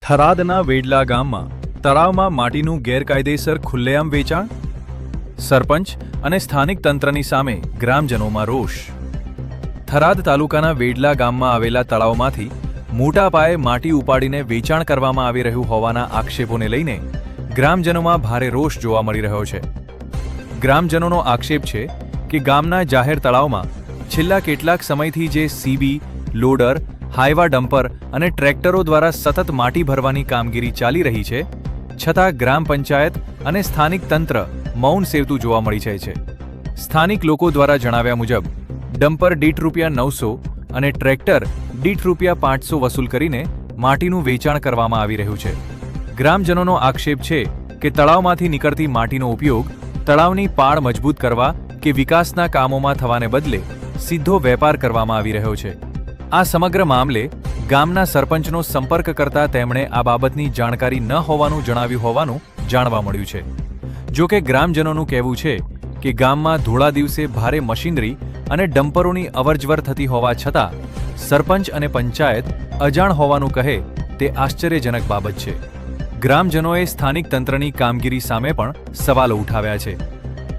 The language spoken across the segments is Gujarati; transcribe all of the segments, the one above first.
થરાદના વેડલા ગામમાં તળાવમાં માટીનું ગેરકાયદેસર ખુલ્લેઆમ વેચાણ. સરપંચ અને સ્થાનિક તંત્રની સામે ગ્રામજનોમાં રોષ. થરાદ તાલુકાના વેડલા ગામમાં આવેલા તળાવમાંથી મોટા પાયે માટી ઉપાડીને વેચાણ કરવામાં આવી રહ્યું હોવાના આક્ષેપોને લઈને ગ્રામજનોમાં ભારે રોષ જોવા મળી રહ્યો છે. ગ્રામજનોનો આક્ષેપ છે કે ગામના જાહેર તળાવમાં છેલ્લા કેટલાક સમયથી જે સીબી, લોડર, હાઈવા ડમ્પર અને ટ્રેક્ટરો દ્વારા સતત માટી ભરવાની કામગીરી ચાલી રહી છે, છતાં ગ્રામ પંચાયત અને સ્થાનિક તંત્ર મૌન સેવતું જોવા મળી જાય છે. સ્થાનિક લોકો દ્વારા જણાવ્યા મુજબ ડમ્પર દીઠ ₹900 અને ટ્રેક્ટર દીઠ ₹500 વસૂલ કરીને માટીનું વેચાણ કરવામાં આવી રહ્યું છે. ગ્રામજનોનો આક્ષેપ છે કે તળાવમાંથી નીકળતી માટીનો ઉપયોગ તળાવની પાળ મજબૂત કરવા કે વિકાસના કામોમાં થવાને બદલે સીધો વેપાર કરવામાં આવી રહ્યો છે. આ સમગ્ર મામલે ગામના સરપંચનો સંપર્ક કરતા તેમણે આ બાબતની જાણકારી ન હોવાનું જણાવ્યું હોવાનું જાણવા મળ્યું છે. જો કે ગ્રામજનોનું કહેવું છે કે ગામમાં ધોળા દિવસે ભારે મશીનરી અને ડમ્પરોની અવરજવર થતી હોવા છતાં સરપંચ અને પંચાયત અજાણ હોવાનું કહે તે આશ્ચર્યજનક બાબત છે. ગ્રામજનોએ સ્થાનિક તંત્રની કામગીરી સામે પણ સવાલો ઉઠાવ્યા છે.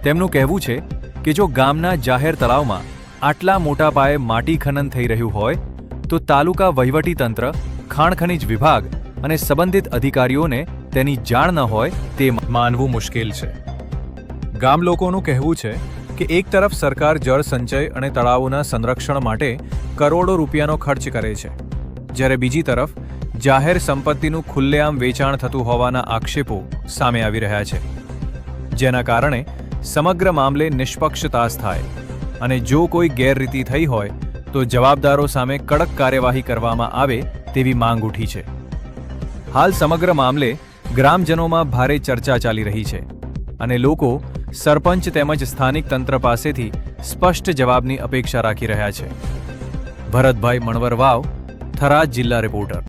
તેમનું કહેવું છે કે જો ગામના જાહેર તળાવમાં આટલા મોટા પાયે માટી ખનન થઈ રહ્યું હોય તો તાલુકા વહીવટીતંત્ર, ખાણ ખનીજ વિભાગ અને સંબંધિત અધિકારીઓને તેની જાણ ન હોય તે માનવું મુશ્કેલ છે. ગામ લોકોનું કહેવું છે કે એક તરફ સરકાર જળ સંચય અને તળાવોના સંરક્ષણ માટે કરોડો રૂપિયાનો ખર્ચ કરે છે, જ્યારે બીજી તરફ જાહેર સંપત્તિનું ખુલ્લેઆમ વેચાણ થતું હોવાના આક્ષેપો સામે આવી રહ્યા છે, જેના કારણે સમગ્ર મામલે નિષ્પક્ષતાસ થાય અને જો કોઈ ગેરરીતિ થઈ હોય તો જવાબદારો સામે કડક કાર્યવાહી કરવામાં આવે તેવી માંગ ઉઠી છે. હાલ સમગ્ર મામલે ગ્રામજનોમાં ભારે ચર્ચા ચાલી રહી છે અને લોકો સરપંચ તેમજ સ્થાનિક તંત્ર પાસેથી સ્પષ્ટ જવાબની અપેક્ષા રાખી રહ્યા છે. ભરતભાઈ મણવર વાવ, થરાદ જિલ્લા રિપોર્ટર.